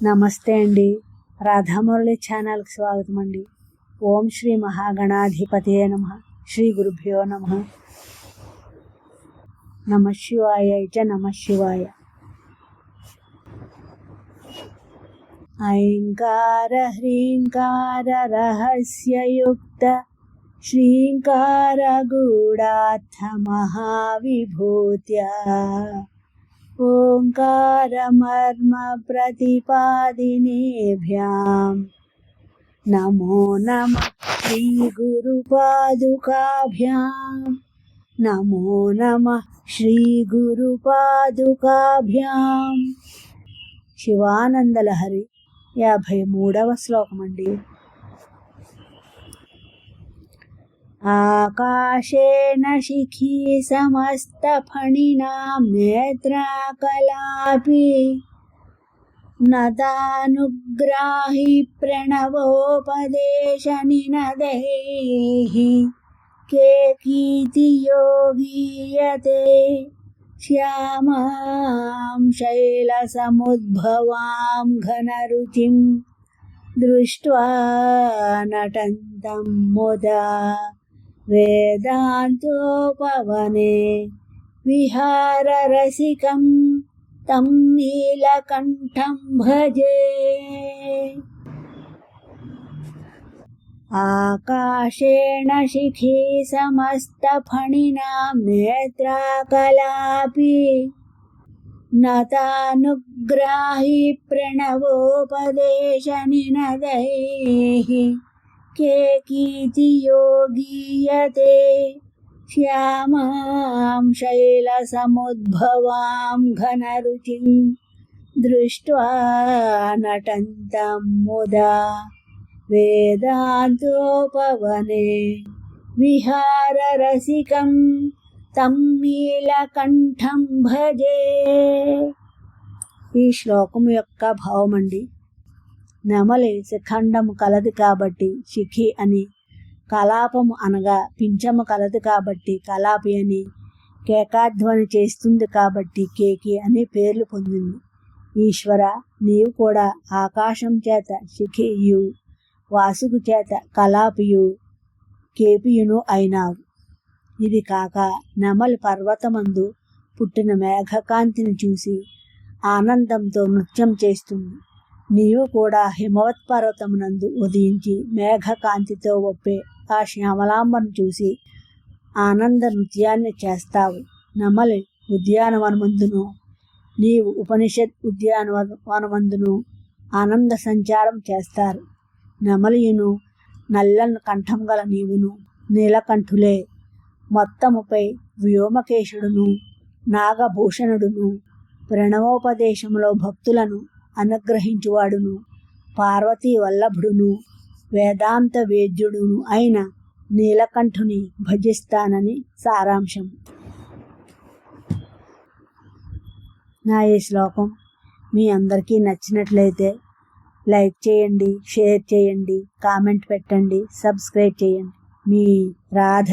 నమస్తే అండి. రాధామురళి ఛానల్కి స్వాగతం అండి. ఓం శ్రీ మహాగణాధిపతయే నమః. శ్రీ గురుభ్యో నమః. నమః శివాయ చ నమః శివాయ. ఐంకార హ్రీంకార రహస్యయుక్త శ్రీంకార గూఢార్థ మహావిభూత్యా ఓంకారమర్మ ప్రతిపాదినేభ్యాం నమో నమః శ్రీ గురుపాదుకాభ్యాం నమో నమః శ్రీ గురుపాదుకాభ్యాం. శివానందలహరి 53వ శ్లోకం అండి. ఆకాశేన శిఖీ సమస్తఫణినాం నేత్రాకలాపి నతానుగ్రాహి ప్రణవోపదేశ నినదైః కేకీతి యోగీయతే శ్యామాం శైలసముద్భవాం ఘనరుచిం దృష్ట్వా నటంతం ముదా వేదాంతోపవనే విహారరసికం తం నీలకంఠం భజే. ఆకాశేణ శిఖీ సమస్తఫణినాం నేత్రాకలాపి నతానుగ్రాహి ప్రణవోపదేశ నినదైః కేకీతి యోగీయతే శ్యామాం శైలసముద్భవాం ఘనరుచిం దృష్ట్వా నటంతం ముదా వేదాంతోపవనే విహారరసికం తం నీలకంఠం భజే. ఈ శ్లోకం యొక్క భావం అండి. నెమలి శిఖండము కలది కాబట్టి శిఖి అని, కలాపము అనగా పింఛము కలది కాబట్టి కలాపి అని, కేకాధ్వని చేస్తుంది కాబట్టి కేకి అని పేర్లు పొందింది. ఈశ్వర, నీవు కూడా ఆకాశం చేత శిఖియు, వాసుకు చేత కలాపియు కేపియును అయినావు. ఇది కాక నెమలి పర్వతమందు పుట్టిన మేఘకాంతిని చూసి ఆనందంతో నృత్యం చేస్తుంది. నీవు కూడా హిమవత్ పర్వతమునందు ఉదయించి మేఘకాంతితో ఒప్పే ఆ శ్యామలాంబను చూసి ఆనంద నృత్యాన్ని చేస్తావు. నెమలి ఉద్యానవనమందును, నీవు ఉపనిషత్ ఉద్యానవనమందును ఆనంద సంచారం చేస్తారు. నెమలియును నల్లని కంఠం గల నీవును నీలకంఠులే. మొత్తముపై వ్యోమకేశుడును నాగభూషణుడును ప్రణవోపదేశంలో భక్తులను అనుగ్రహించువాడును పార్వతీ వల్లభుడును వేదాంత వేద్యుడును అయిన నీలకంఠుని భజిస్తానని సారాంశం. నా ఈ శ్లోకం మీ అందరికీ నచ్చినట్లయితే లైక్ చేయండి, షేర్ చేయండి, కామెంట్ పెట్టండి, సబ్స్క్రైబ్ చేయండి. మీ రాధ.